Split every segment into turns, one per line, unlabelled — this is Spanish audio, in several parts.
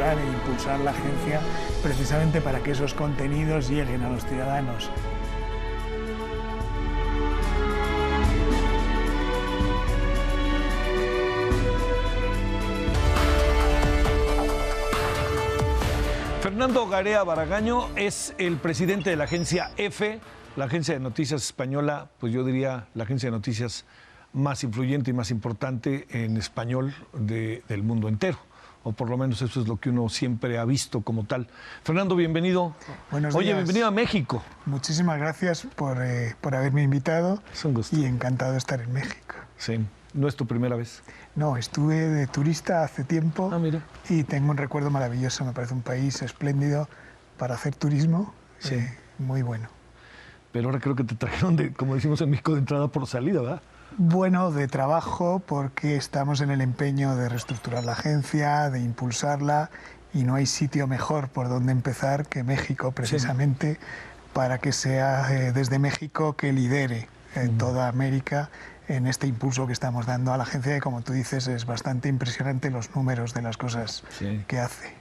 estructurar e impulsar la agencia precisamente para que esos contenidos lleguen a los ciudadanos.
Fernando Garea Baragaño es el presidente de la agencia EFE, la agencia de noticias española, pues yo diría la agencia de noticias más influyente y más importante en español del mundo entero, o por lo menos eso es lo que uno siempre ha visto como tal. Fernando, bienvenido.
Buenos días.
Oye, bienvenido a México.
Muchísimas gracias por haberme invitado.
Es un gusto.
Y encantado de estar en México.
Sí, no es tu primera vez.
No, estuve de turista hace tiempo.
Mira.
Y tengo un recuerdo maravilloso. Me parece un país espléndido para hacer turismo.
Sí.
Muy bueno.
Pero ahora creo que te trajeron, como decimos en México, de entrada por salida, ¿verdad?
Bueno, de trabajo, porque estamos en el empeño de reestructurar la agencia, de impulsarla, y no hay sitio mejor por donde empezar que México, precisamente, sí, para que sea desde México que lidere en toda América en este impulso que estamos dando a la agencia, y como tú dices, es bastante impresionante los números de las cosas que hace.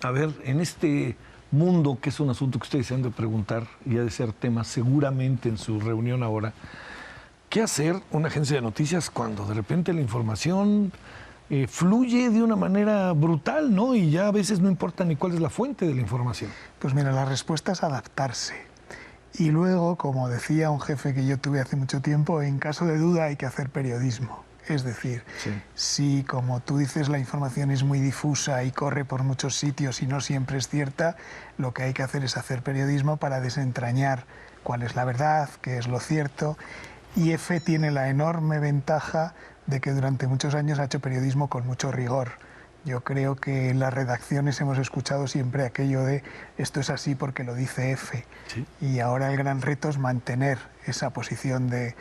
A ver, en este mundo, que es un asunto que ustedes se han de preguntar y ha de ser tema seguramente en su reunión ahora, ¿qué hacer una agencia de noticias cuando de repente la información fluye de una manera brutal, ¿no? Y ya a veces no importa ni cuál es la fuente de la información.
Pues mira, la respuesta es adaptarse. Y luego, como decía un jefe que yo tuve hace mucho tiempo, en caso de duda hay que hacer periodismo. Es decir, si, como tú dices, la información es muy difusa y corre por muchos sitios y no siempre es cierta, lo que hay que hacer es hacer periodismo para desentrañar cuál es la verdad, qué es lo cierto. Y EFE tiene la enorme ventaja de que durante muchos años ha hecho periodismo con mucho rigor. Yo creo que en las redacciones hemos escuchado siempre aquello de esto es así porque lo dice EFE. Sí. Y ahora el gran reto es mantener esa posición de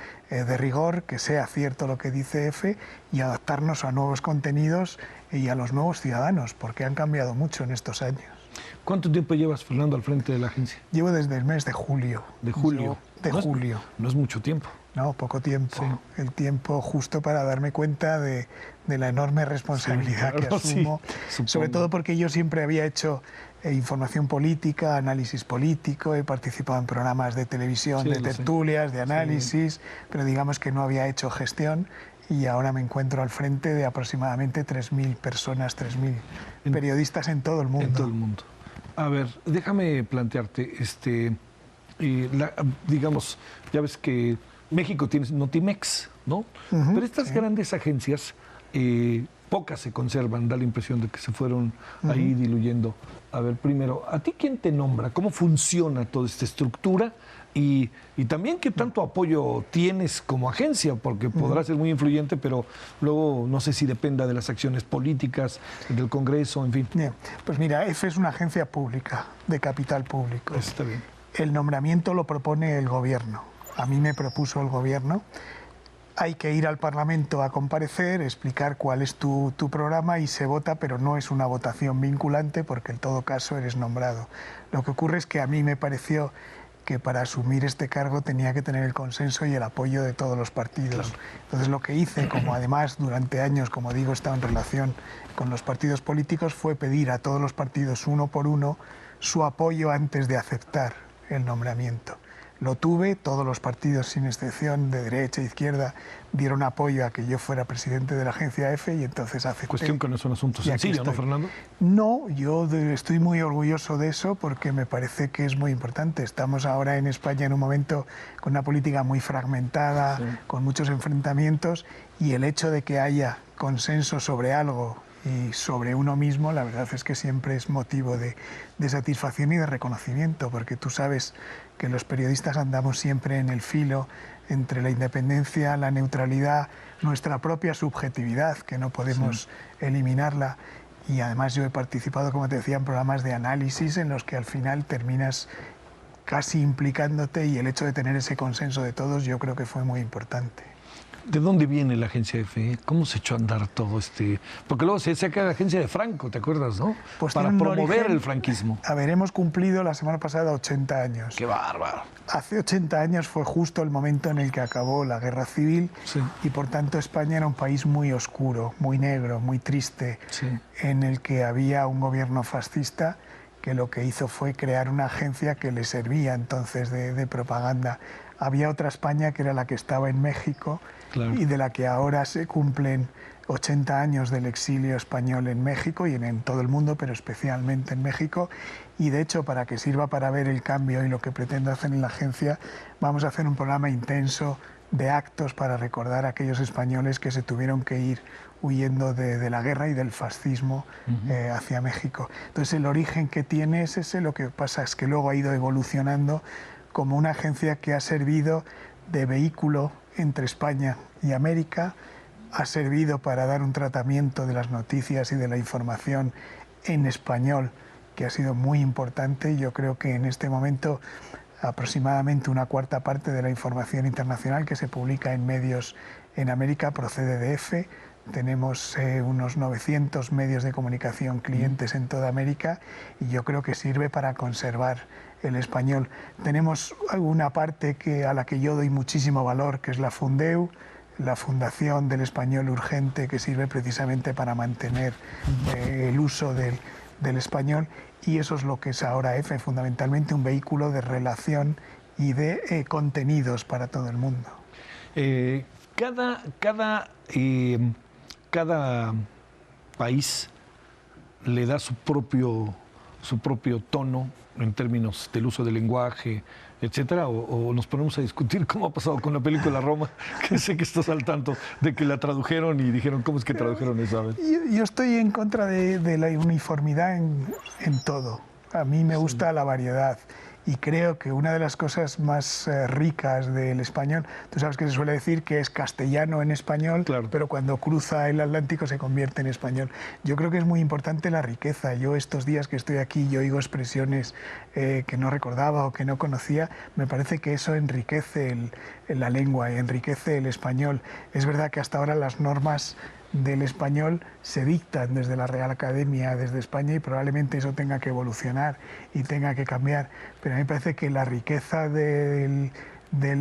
rigor, que sea cierto lo que dice EFE, y adaptarnos a nuevos contenidos y a los nuevos ciudadanos, porque han cambiado mucho en estos años.
¿Cuánto tiempo llevas, Fernando, al frente de la agencia?
Llevo desde el mes de julio.
¿De julio?
Julio.
No es mucho tiempo.
No, poco tiempo. Sí. El tiempo justo para darme cuenta de la enorme responsabilidad que asumo. Sí, sobre todo porque yo siempre había hecho información política, análisis político, he participado en programas de televisión, de tertulias, de análisis, pero digamos que no había hecho gestión. Y ahora me encuentro al frente de aproximadamente 3.000 personas, 3.000 periodistas en todo el mundo.
En todo el mundo. A ver, déjame plantearte, digamos, ya ves que México tiene Notimex, ¿no? Pero estas grandes agencias, pocas se conservan, da la impresión de que se fueron ahí diluyendo. A ver, primero, ¿a ti quién te nombra? ¿Cómo funciona toda esta estructura? Y también qué tanto apoyo tienes como agencia, porque podrás ser muy influyente, pero luego no sé si dependa de las acciones políticas, del Congreso, en fin.
Bien. Pues mira, EFE es una agencia pública, de capital público.
Está bien.
El nombramiento lo propone el gobierno. A mí me propuso el gobierno. Hay que ir al Parlamento a comparecer, explicar cuál es tu programa y se vota, pero no es una votación vinculante porque en todo caso eres nombrado. Lo que ocurre es que a mí me pareció que para asumir este cargo tenía que tener el consenso y el apoyo de todos los partidos. Claro. Entonces lo que hice, como además durante años, como digo, he estado en relación con los partidos políticos, fue pedir a todos los partidos uno por uno su apoyo antes de aceptar el nombramiento. Lo tuve, todos los partidos sin excepción, de derecha e izquierda, dieron apoyo a que yo fuera presidente de la agencia EFE y entonces acepté.
Cuestión que no es un asunto sencillo, ¿no, Fernando?
No, yo estoy muy orgulloso de eso porque me parece que es muy importante. Estamos ahora en España en un momento con una política muy fragmentada, con muchos enfrentamientos, y el hecho de que haya consenso sobre algo y sobre uno mismo, la verdad es que siempre es motivo de satisfacción y de reconocimiento, porque tú sabes que los periodistas andamos siempre en el filo entre la independencia, la neutralidad, nuestra propia subjetividad, que no podemos eliminarla. Y además yo he participado, como te decía, en programas de análisis en los que al final terminas casi implicándote, y el hecho de tener ese consenso de todos yo creo que fue muy importante.
¿De dónde viene la agencia EFE? ¿Cómo se echó a andar todo este...? Porque luego se decía que era la agencia de Franco, ¿te acuerdas, no?
Pues
para promover el franquismo.
A ver, hemos cumplido la semana pasada 80 años.
¡Qué bárbaro!
Hace 80 años fue justo el momento en el que acabó la Guerra Civil y por tanto España era un país muy oscuro, muy negro, muy triste, en el que había un gobierno fascista que lo que hizo fue crear una agencia que le servía entonces de propaganda. Había otra España que era la que estaba en México y de la que ahora se cumplen 80 años del exilio español en México y en todo el mundo, pero especialmente en México. Y de hecho, para que sirva para ver el cambio y lo que pretendo hacer en la agencia, vamos a hacer un programa intenso de actos para recordar a aquellos españoles que se tuvieron que ir huyendo de la guerra y del fascismo hacia México. Entonces el origen que tiene es ese, lo que pasa es que luego ha ido evolucionando como una agencia que ha servido de vehículo entre España y América, ha servido para dar un tratamiento de las noticias y de la información en español, que ha sido muy importante. Yo creo que en este momento aproximadamente una cuarta parte de la información internacional que se publica en medios en América procede de EFE. Tenemos unos 900 medios de comunicación clientes en toda América y yo creo que sirve para conservar el español. Tenemos una parte a la que yo doy muchísimo valor, que es la Fundeu, la Fundación del Español Urgente, que sirve precisamente para mantener el uso del español, y eso es lo que es ahora EFE, fundamentalmente un vehículo de relación y de contenidos para todo el mundo.
Cada país le da su propio tono en términos del uso del lenguaje, etcétera, o nos ponemos a discutir cómo ha pasado con la película Roma, que sé que estás al tanto de que la tradujeron y dijeron, ¿cómo es que tradujeron eso? A ver.
Yo estoy en contra de la uniformidad en todo. A mí me gusta la variedad. Y creo que una de las cosas más ricas del español, tú sabes que se suele decir que es castellano en español, pero cuando cruza el Atlántico se convierte en español. Yo creo que es muy importante la riqueza. Yo estos días que estoy aquí y oigo expresiones que no recordaba o que no conocía, me parece que eso enriquece la lengua y enriquece el español. Es verdad que hasta ahora las normas del español se dictan desde la Real Academia, desde España, y probablemente eso tenga que evolucionar y tenga que cambiar. Pero a mí me parece que la riqueza del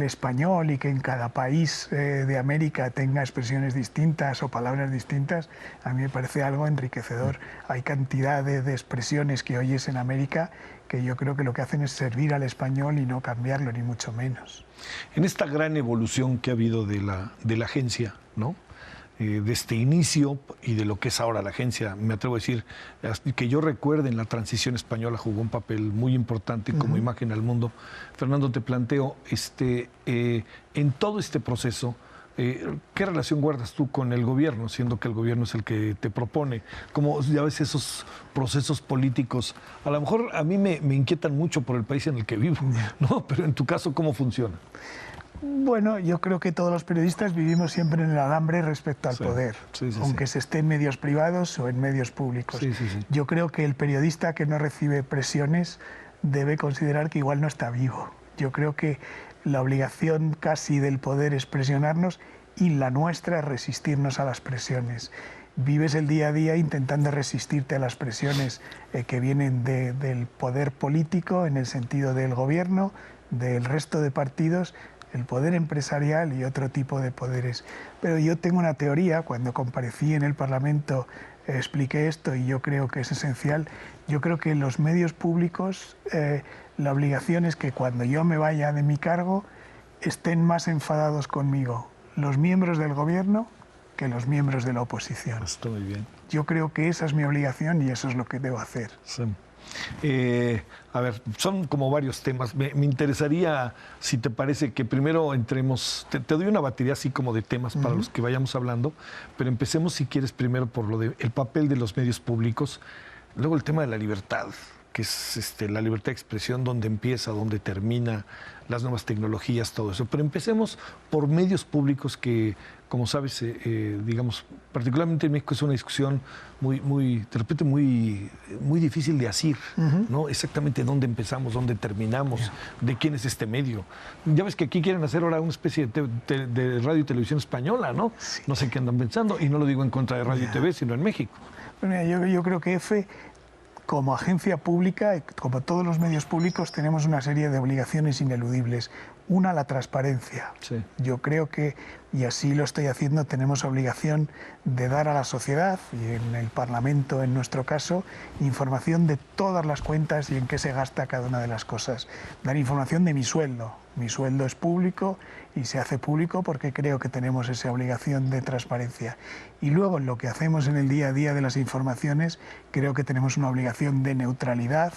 español y que en cada país de América tenga expresiones distintas o palabras distintas, a mí me parece algo enriquecedor. Hay cantidad de expresiones que oyes en América que yo creo que lo que hacen es servir al español y no cambiarlo, ni mucho menos.
En esta gran evolución que ha habido de la agencia, ¿no? De este inicio y de lo que es ahora la agencia, me atrevo a decir, que yo recuerde, en la transición española jugó un papel muy importante como imagen al mundo. Fernando, te planteo, en todo este proceso, ¿qué relación guardas tú con el gobierno, siendo que el gobierno es el que te propone? Como ya ves esos procesos políticos, a lo mejor a mí me inquietan mucho por el país en el que vivo, ¿no? Pero en tu caso, ¿cómo funciona?
Bueno, yo creo que todos los periodistas vivimos siempre en el alambre respecto al poder, aunque se esté en medios privados o en medios públicos. Yo creo que el periodista que no recibe presiones debe considerar que igual no está vivo. Yo creo que la obligación casi del poder es presionarnos y la nuestra es resistirnos a las presiones. Vives el día a día intentando resistirte a las presiones que vienen del poder político, en el sentido del gobierno, del resto de partidos, el poder empresarial y otro tipo de poderes. Pero yo tengo una teoría, cuando comparecí en el Parlamento expliqué esto y yo creo que es esencial. Yo creo que en los medios públicos la obligación es que cuando yo me vaya de mi cargo estén más enfadados conmigo los miembros del gobierno que los miembros de la oposición.
Está muy bien.
Yo creo que esa es mi obligación y eso es lo que debo hacer.
Sí. A ver, son como varios temas. Me interesaría, si te parece, que primero entremos, te doy una batería así como de temas para los que vayamos hablando, pero empecemos, si quieres, primero por el papel de los medios públicos, luego el tema de la libertad. que es la libertad de expresión, donde empieza, donde termina, las nuevas tecnologías, todo eso. Pero empecemos por medios públicos que, como sabes, digamos, particularmente en México es una discusión de repente muy difícil de asir, ¿no? Exactamente dónde empezamos, dónde terminamos, de quién es este medio. Ya ves que aquí quieren hacer ahora una especie de radio y televisión española, ¿no? Sí. No sé qué andan pensando, y no lo digo en contra de radio y TV, sino en México.
Bueno, yo creo que EFE, como agencia pública, como todos los medios públicos, tenemos una serie de obligaciones ineludibles. Una, la transparencia. Sí. Yo creo que, y así lo estoy haciendo, tenemos obligación de dar a la sociedad, y en el Parlamento en nuestro caso, información de todas las cuentas y en qué se gasta cada una de las cosas. Dar información de mi sueldo. Mi sueldo es público y se hace público porque creo que tenemos esa obligación de transparencia. Y luego, en lo que hacemos en el día a día de las informaciones, creo que tenemos una obligación de neutralidad,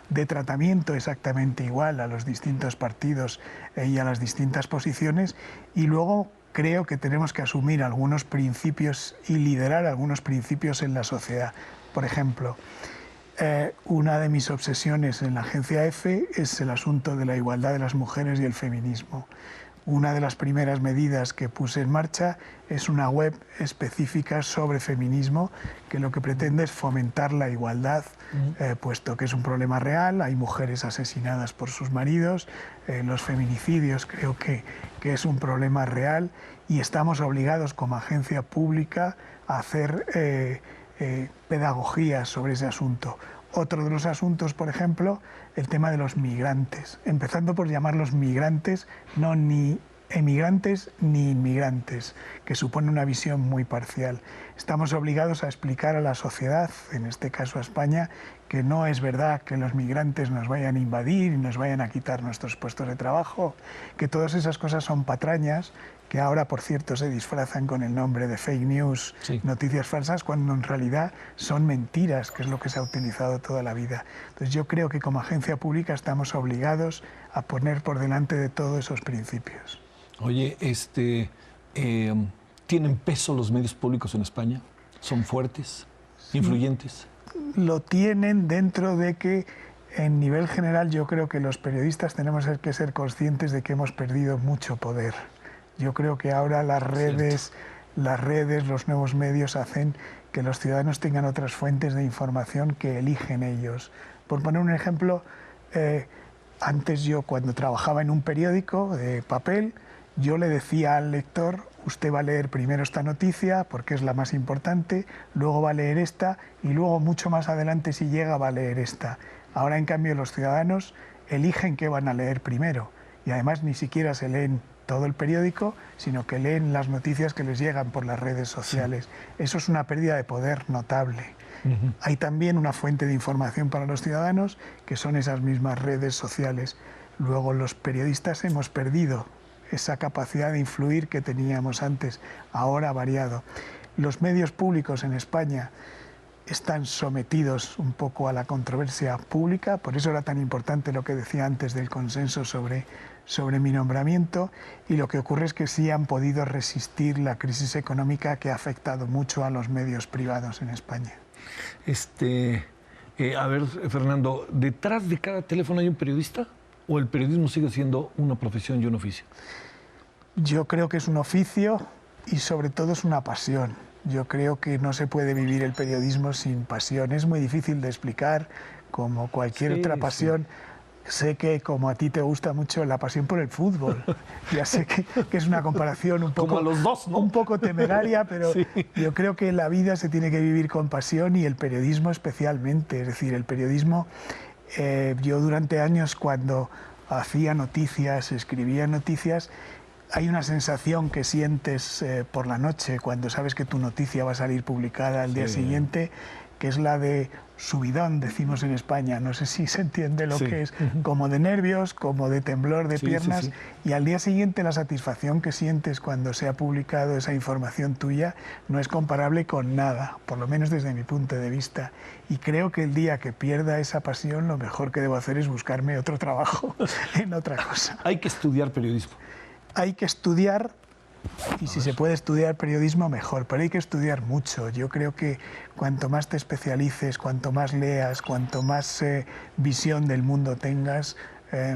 de tratamiento exactamente igual a los distintos partidos y a las distintas posiciones, y luego creo que tenemos que asumir algunos principios y liderar algunos principios en la sociedad. Por ejemplo, una de mis obsesiones en la agencia EFE es el asunto de la igualdad de las mujeres y el feminismo. Una de las primeras medidas que puse en marcha es una web específica sobre feminismo que lo que pretende es fomentar la igualdad, puesto que es un problema real, hay mujeres asesinadas por sus maridos, los feminicidios creo que es un problema real y estamos obligados como agencia pública a hacer pedagogía sobre ese asunto. Otro de los asuntos, por ejemplo, el tema de los migrantes, empezando por llamarlos migrantes, no ni emigrantes ni inmigrantes, que supone una visión muy parcial. Estamos obligados a explicar a la sociedad, en este caso a España, que no es verdad que los migrantes nos vayan a invadir y nos vayan a quitar nuestros puestos de trabajo, que todas esas cosas son patrañas, que ahora, por cierto, se disfrazan con el nombre de fake news, sí, noticias falsas, cuando en realidad son mentiras, que es lo que se ha utilizado toda la vida. Entonces yo creo que como agencia pública estamos obligados a poner por delante de todos esos principios.
Oye, ¿tienen peso los medios públicos en España? ¿Son fuertes, influyentes?
Lo tienen dentro de que, en nivel general, yo creo que los periodistas tenemos que ser conscientes de que hemos perdido mucho poder. Yo creo que ahora las redes, los nuevos medios hacen que los ciudadanos tengan otras fuentes de información que eligen ellos. Por poner un ejemplo, antes yo cuando trabajaba en un periódico de papel, yo le decía al lector, usted va a leer primero esta noticia porque es la más importante, luego va a leer esta y luego mucho más adelante si llega va a leer esta. Ahora en cambio los ciudadanos eligen qué van a leer primero y además ni siquiera se leen todo el periódico, sino que leen las noticias que les llegan por las redes sociales. Sí. Eso es una pérdida de poder notable. Hay también una fuente de información para los ciudadanos, que son esas mismas redes sociales. Luego los periodistas hemos perdido esa capacidad de influir que teníamos antes, ahora ha variado. Los medios públicos en España están sometidos un poco a la controversia pública, por eso era tan importante lo que decía antes del consenso sobre mi nombramiento, y lo que ocurre es que sí han podido resistir la crisis económica que ha afectado mucho a los medios privados en España.
A ver, Fernando, ¿detrás de cada teléfono hay un periodista o el periodismo sigue siendo una profesión y un oficio?
Yo creo que es un oficio y sobre todo es una pasión. Yo creo que no se puede vivir el periodismo sin pasión. Es muy difícil de explicar, como cualquier otra pasión. Sí. Sé que como a ti te gusta mucho la pasión por el fútbol. Ya sé que es una comparación un poco,
como a los dos, ¿no?
Un poco temeraria, pero sí, yo creo que la vida se tiene que vivir con pasión y el periodismo especialmente. Es decir, el periodismo, yo durante años cuando hacía noticias, escribía noticias, hay una sensación que sientes por la noche cuando sabes que tu noticia va a salir publicada al día siguiente, que es la de subidón, decimos en España, no sé si se entiende lo que es, como de nervios, como de temblor de piernas, y al día siguiente la satisfacción que sientes cuando se ha publicado esa información tuya no es comparable con nada, por lo menos desde mi punto de vista. Y creo que el día que pierda esa pasión, lo mejor que debo hacer es buscarme otro trabajo en otra cosa.
Hay que estudiar periodismo.
Hay que estudiar Y si se puede estudiar periodismo, mejor, pero hay que estudiar mucho. Yo creo que cuanto más te especialices, cuanto más leas, cuanto más visión del mundo tengas,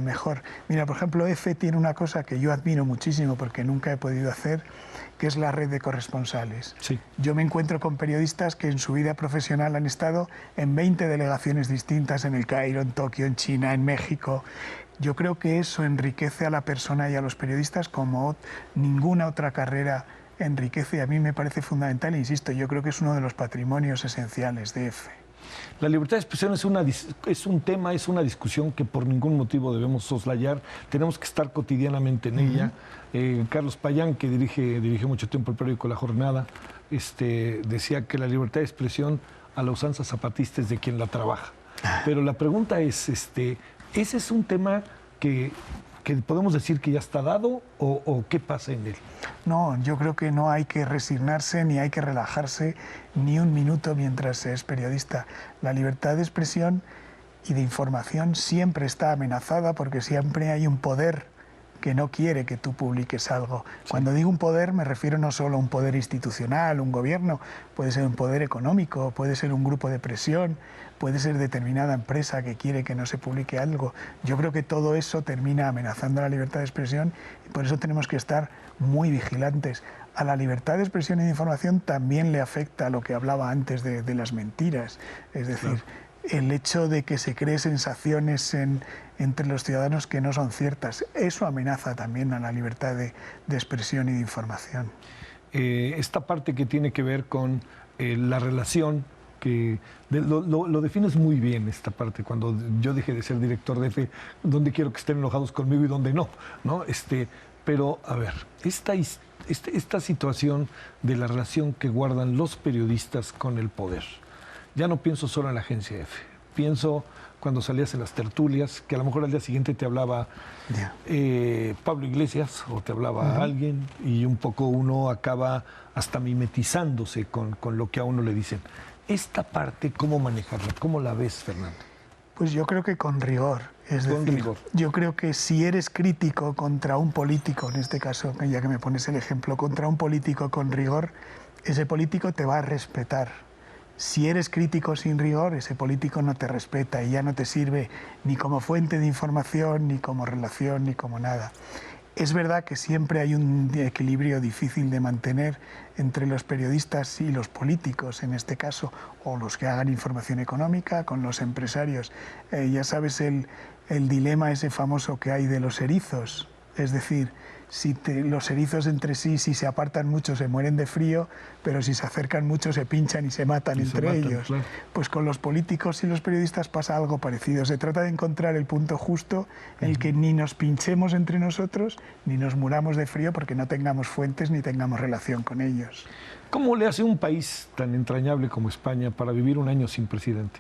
mejor. Mira, por ejemplo, EFE tiene una cosa que yo admiro muchísimo porque nunca he podido hacer, que es la red de corresponsales.
Sí.
Yo me encuentro con periodistas que en su vida profesional han estado en 20 delegaciones distintas, en el Cairo, en Tokio, en China, en México. Yo creo que eso enriquece a la persona y a los periodistas como ninguna otra carrera enriquece, y a mí me parece fundamental, e insisto, yo creo que es uno de los patrimonios esenciales de EFE.
La libertad de expresión es un tema, es una discusión que por ningún motivo debemos soslayar. Tenemos que estar cotidianamente en ella. Carlos Payán, que dirige mucho tiempo el periódico La Jornada, decía que la libertad de expresión a la usanza zapatista es de quien la trabaja. Pero la pregunta es, ¿ese es un tema que podemos decir que ya está dado o qué pasa en él?
No, yo creo que no hay que resignarse ni hay que relajarse ni un minuto mientras se es periodista. La libertad de expresión y de información siempre está amenazada porque siempre hay un poder que no quiere que tú publiques algo. Sí. Cuando digo un poder me refiero no solo a un poder institucional, un gobierno, puede ser un poder económico, puede ser un grupo de presión, puede ser determinada empresa que quiere que no se publique algo. Yo creo que todo eso termina amenazando la libertad de expresión y por eso tenemos que estar muy vigilantes. A la libertad de expresión y de información también le afecta lo que hablaba antes de las mentiras. Es decir, el hecho de que se cree sensaciones entre los ciudadanos que no son ciertas, eso amenaza también a la libertad de expresión y de información.
Esta parte que tiene que ver con la relación, lo defines muy bien, esta parte, cuando yo dejé de ser director de EFE, dónde quiero que estén enojados conmigo y dónde no, ¿no? Pero, a ver, esta situación de la relación que guardan los periodistas con el poder. Ya no pienso solo en la agencia EFE, pienso cuando salías en las tertulias, que a lo mejor al día siguiente te hablaba Pablo Iglesias o te hablaba alguien y un poco uno acaba hasta mimetizándose con lo que a uno le dicen. Esta parte, ¿cómo manejarla? ¿Cómo la ves, Fernando?
Pues yo creo que con rigor. Es decir, yo creo que si eres crítico contra un político, en este caso, ya que me pones el ejemplo, contra un político con rigor, ese político te va a respetar. Si eres crítico sin rigor, ese político no te respeta y ya no te sirve ni como fuente de información, ni como relación, ni como nada. Es verdad que siempre hay un equilibrio difícil de mantener entre los periodistas y los políticos, en este caso, o los que hagan información económica, con los empresarios. Ya sabes el dilema ese famoso que hay de los erizos, es decir, los erizos entre sí, si se apartan mucho, se mueren de frío, pero si se acercan mucho, se pinchan y se matan entre ellos. Claro. Pues con los políticos y los periodistas pasa algo parecido. Se trata de encontrar el punto justo en el que ni nos pinchemos entre nosotros, ni nos muramos de frío porque no tengamos fuentes ni tengamos relación con ellos.
¿Cómo le hace un país tan entrañable como España para vivir un año sin presidente?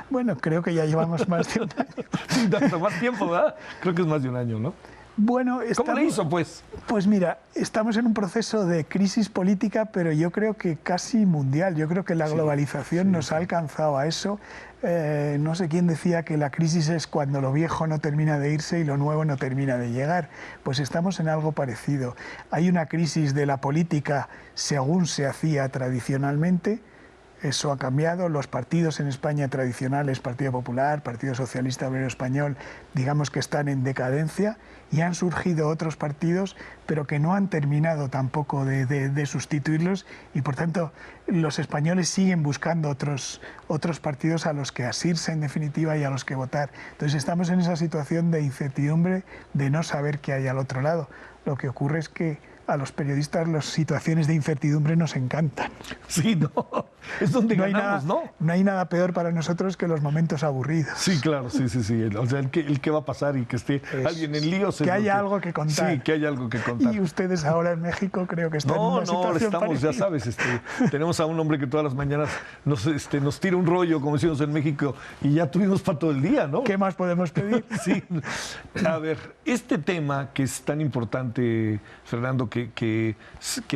Bueno, creo que ya llevamos más de un año.
Sí, más tiempo, ¿verdad? Creo que es más de un año, ¿no?
Bueno,
¿cómo le hizo, pues?
Pues mira, estamos en un proceso de crisis política, pero yo creo que casi mundial. Yo creo que la globalización nos ha alcanzado a eso. No sé quién decía que la crisis es cuando lo viejo no termina de irse y lo nuevo no termina de llegar. Pues estamos en algo parecido. Hay una crisis de la política según se hacía tradicionalmente. Eso ha cambiado. Los partidos en España tradicionales, Partido Popular, Partido Socialista Obrero Español, digamos que están en decadencia y han surgido otros partidos, pero que no han terminado tampoco de sustituirlos y, por tanto, los españoles siguen buscando otros partidos a los que asirse, en definitiva, y a los que votar. Entonces estamos en esa situación de incertidumbre, de no saber qué hay al otro lado. Lo que ocurre es que a los periodistas las situaciones de incertidumbre nos encantan.
Sí, no, es donde ganamos, ¿no?
No hay nada peor para nosotros que los momentos aburridos.
Sí, claro, sí. O sea, el que va a pasar y que esté alguien en líos.
Que haya algo que contar.
Sí, que haya algo que contar.
Y ustedes ahora en México creo que están en una situación parecida.
Ya sabes, tenemos a un hombre que todas las mañanas nos tira un rollo, como decimos en México, y ya tuvimos para todo el día, ¿no?
¿Qué más podemos pedir?
Sí. A ver, este tema que es tan importante, Fernando, que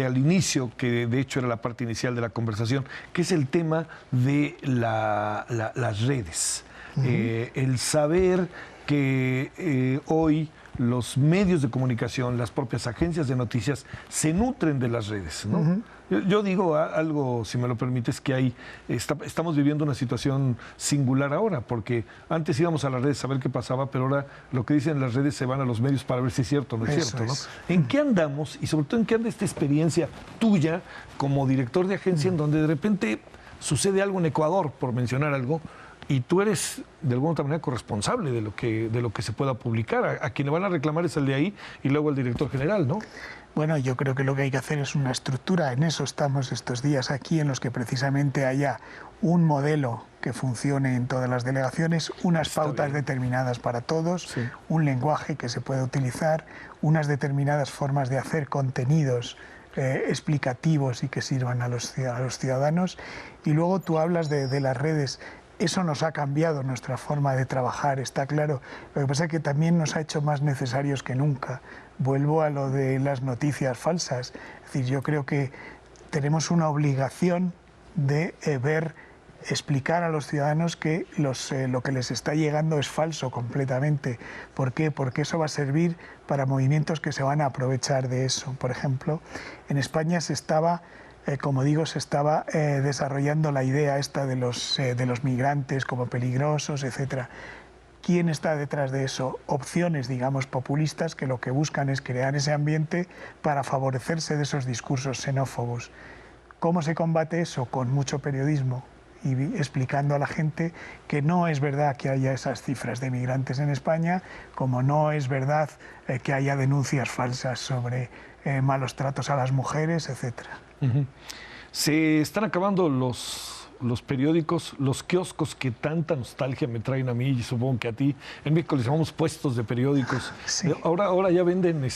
al inicio, que de hecho era la parte inicial de la conversación, que es el tema de las redes. El saber que hoy los medios de comunicación, las propias agencias de noticias se nutren de las redes, ¿no? Yo digo algo, si me lo permites, que estamos viviendo una situación singular ahora, porque antes íbamos a las redes a ver qué pasaba, pero ahora lo que dicen las redes se van a los medios para ver si es cierto o no es cierto, ¿no? ¿En qué andamos? Y sobre todo, ¿en qué anda esta experiencia tuya como director de agencia en donde de repente sucede algo en Ecuador, por mencionar algo, y tú eres de alguna otra manera corresponsable de lo que se pueda publicar? A quien le van a reclamar es al de ahí y luego al director general, ¿no?
Bueno, yo creo que lo que hay que hacer es una estructura. En eso estamos estos días aquí, en los que precisamente haya un modelo que funcione en todas las delegaciones, unas pautas determinadas para todos, un lenguaje que se pueda utilizar, unas determinadas formas de hacer contenidos explicativos y que sirvan a los ciudadanos. Y luego tú hablas de las redes. Eso nos ha cambiado nuestra forma de trabajar, está claro. Lo que pasa es que también nos ha hecho más necesarios que nunca. Vuelvo a lo de las noticias falsas. Es decir, yo creo que tenemos una obligación de explicar a los ciudadanos que lo que les está llegando es falso completamente. ¿Por qué? Porque eso va a servir para movimientos que se van a aprovechar de eso. Por ejemplo, en España se estaba desarrollando la idea esta de los migrantes como peligrosos, etcétera. ¿Quién está detrás de eso? Opciones, digamos, populistas que lo que buscan es crear ese ambiente para favorecerse de esos discursos xenófobos. ¿Cómo se combate eso? Con mucho periodismo y explicando a la gente que no es verdad que haya esas cifras de migrantes en España, como no es verdad que haya denuncias falsas sobre malos tratos a las mujeres, etcétera.
Se están acabando los periódicos, los kioscos que tanta nostalgia me traen a mí y supongo que a ti. En México les llamamos puestos de periódicos. Sí. Ahora ya venden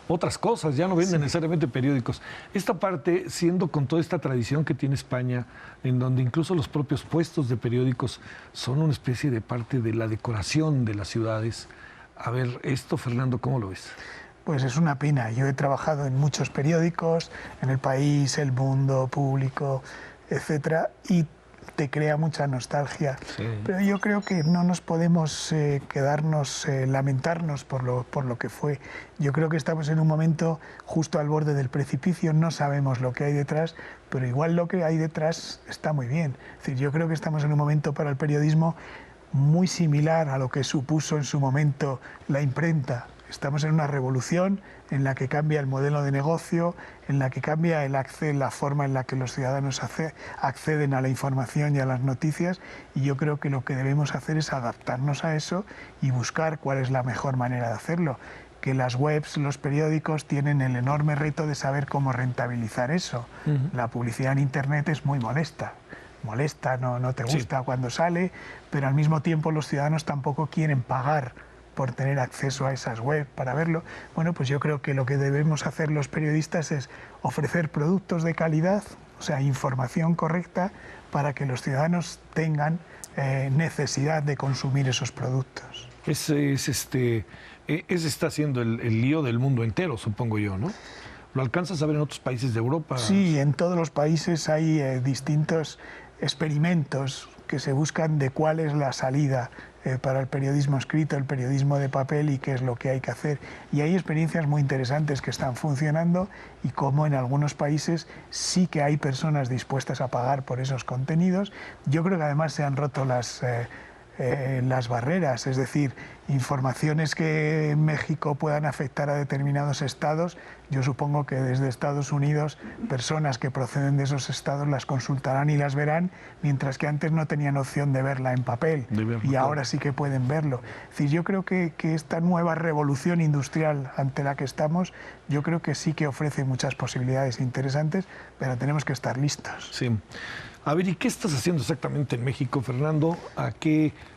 otras cosas, ya no venden necesariamente periódicos. Esta parte, siendo con toda esta tradición que tiene España, en donde incluso los propios puestos de periódicos son una especie de parte de la decoración de las ciudades. A ver, esto, Fernando, ¿cómo lo ves?
Pues es una pena. Yo he trabajado en muchos periódicos, en El País, El Mundo, Público, etcétera, y te crea mucha nostalgia. Sí. Pero yo creo que no nos podemos lamentarnos por lo que fue. Yo creo que estamos en un momento justo al borde del precipicio, no sabemos lo que hay detrás, pero igual lo que hay detrás está muy bien. Es decir, yo creo que estamos en un momento para el periodismo muy similar a lo que supuso en su momento la imprenta. Estamos en una revolución en la que cambia el modelo de negocio, en la que cambia la forma en la que los ciudadanos acceden a la información y a las noticias, y yo creo que lo que debemos hacer es adaptarnos a eso y buscar cuál es la mejor manera de hacerlo. Que las webs, los periódicos tienen el enorme reto de saber cómo rentabilizar eso. La publicidad en Internet es muy molesta, no te gusta cuando sale, pero al mismo tiempo los ciudadanos tampoco quieren pagar por tener acceso a esas webs para verlo. Bueno, pues yo creo que lo que debemos hacer los periodistas es ofrecer productos de calidad, o sea, información correcta, para que los ciudadanos tengan necesidad de consumir esos productos.
Ese está siendo el lío del mundo entero, supongo yo, ¿no? ¿Lo alcanzas a ver en otros países de Europa?
Sí, en todos los países hay distintos experimentos que se buscan de cuál es la salida para el periodismo escrito, el periodismo de papel y qué es lo que hay que hacer. Y hay experiencias muy interesantes que están funcionando y cómo en algunos países sí que hay personas dispuestas a pagar por esos contenidos. Yo creo que además se han roto las barreras, es decir, informaciones que en México puedan afectar a determinados estados. Yo supongo que desde Estados Unidos personas que proceden de esos estados las consultarán y las verán, mientras que antes no tenían opción de verla en papel y ahora sí que pueden verlo. Es decir, yo creo que esta nueva revolución industrial ante la que estamos, yo creo que sí que ofrece muchas posibilidades interesantes, pero tenemos que estar listos.
Sí. A ver, ¿y qué estás haciendo exactamente en México, Fernando?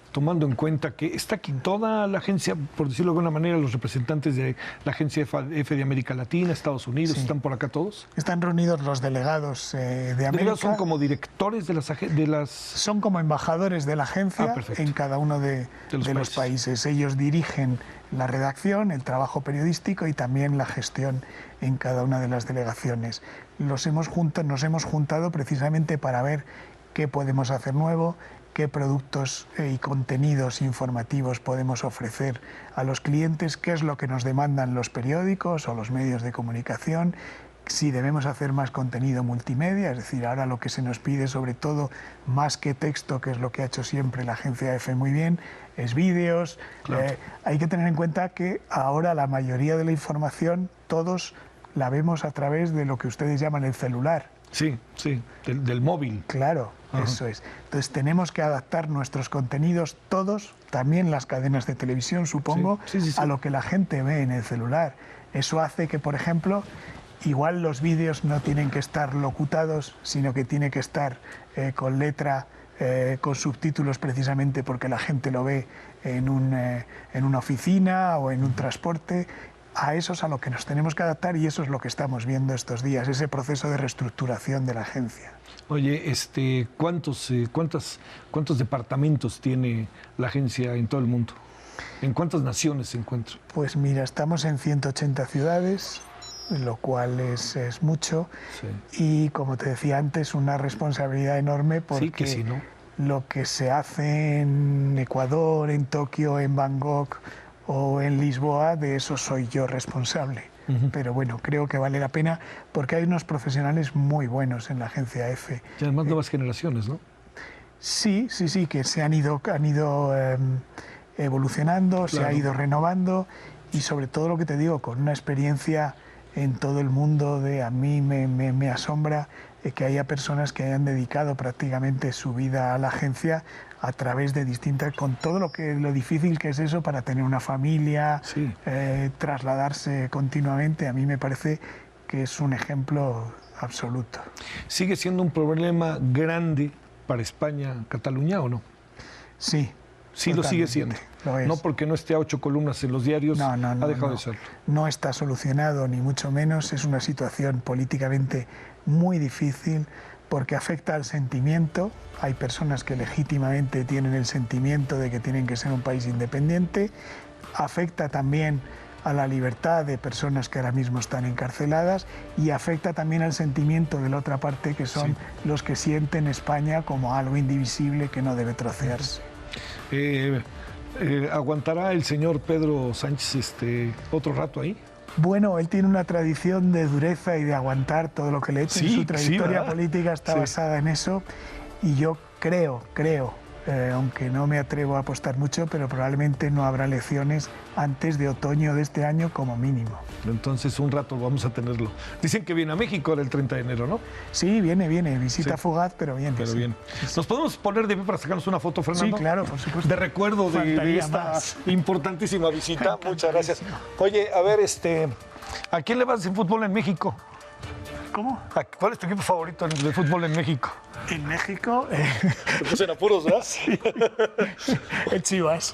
Tomando en cuenta que está aquí toda la agencia, por decirlo de alguna manera, los representantes de la agencia F de América Latina, Estados Unidos, ¿están por acá todos?
Están reunidos los delegados de América. ¿Delegados
son como directores de las...?
Son como embajadores de la agencia en cada uno de los países. Ellos dirigen la redacción, el trabajo periodístico y también la gestión en cada una de las delegaciones. Nos hemos juntado precisamente para ver qué podemos hacer nuevo, qué productos y contenidos informativos podemos ofrecer a los clientes, qué es lo que nos demandan los periódicos o los medios de comunicación, si debemos hacer más contenido multimedia, es decir, ahora lo que se nos pide sobre todo, más que texto, que es lo que ha hecho siempre la agencia EFE muy bien, es vídeos. Claro. Hay que tener en cuenta que ahora la mayoría de la información todos la vemos a través de lo que ustedes llaman el celular.
Sí, sí, del móvil.
Claro, eso es. Entonces tenemos que adaptar nuestros contenidos todos, también las cadenas de televisión, supongo, sí, a lo que la gente ve en el celular. Eso hace que, por ejemplo, igual los vídeos no tienen que estar locutados, sino que tiene que estar con letra, con subtítulos, precisamente porque la gente lo ve en una oficina o en un transporte. A eso es a lo que nos tenemos que adaptar y eso es lo que estamos viendo estos días, ese proceso de reestructuración de la agencia.
Oye, ¿cuántos departamentos tiene la agencia en todo el mundo? ¿En cuántas naciones se encuentra?
Pues mira, estamos en 180 ciudades, lo cual es mucho. Sí. Y como te decía antes, una responsabilidad enorme porque
sí, que sí, ¿no?
Lo que se hace en Ecuador, en Tokio, en Bangkok o en Lisboa, de eso soy yo responsable. Pero bueno, creo que vale la pena porque hay unos profesionales muy buenos en la agencia EFE.
Y además nuevas generaciones, ¿no?
Sí, que se han ido evolucionando, claro. Se ha ido renovando y sobre todo lo que te digo, con una experiencia en todo el mundo a mí me asombra que haya personas que hayan dedicado prácticamente su vida a la agencia a través de distintas, con todo lo difícil que es eso para tener una familia, sí. Trasladarse continuamente, a mí me parece que es un ejemplo absoluto.
¿Sigue siendo un problema grande para España, Cataluña, o no?
Sí.
Sí, lo sigue siendo.
Lo es.
No porque no esté a 8 columnas en los diarios, ha dejado de serlo.
No está solucionado, ni mucho menos. Es una situación políticamente muy difícil porque afecta al sentimiento. Hay personas que legítimamente tienen el sentimiento de que tienen que ser un país independiente. Afecta también a la libertad de personas que ahora mismo están encarceladas y afecta también al sentimiento de la otra parte, que son los que sienten España como algo indivisible que no debe trocearse.
¿Aguantará el señor Pedro Sánchez otro rato ahí?
Bueno, él tiene una tradición de dureza y de aguantar todo lo que le echen. Su trayectoria política está basada en eso y yo creo, aunque no me atrevo a apostar mucho, pero probablemente no habrá elecciones antes de otoño de este año como mínimo.
Entonces un rato vamos a tenerlo. Dicen que viene a México el 30 de enero, ¿no?
Sí, viene, visita fugaz, pero viene.
Pero bien. ¿Nos podemos poner de pie para sacarnos una foto, Fernando?
Sí, claro, por supuesto.
De recuerdo de esta importantísima visita. Muchas gracias. Oye, a ver, ¿a quién le vas en fútbol en México?
¿Cómo?
¿Cuál es tu equipo favorito de fútbol en México?
En México...
Te puse en apuros, ¿verdad?
Sí. El Chivas.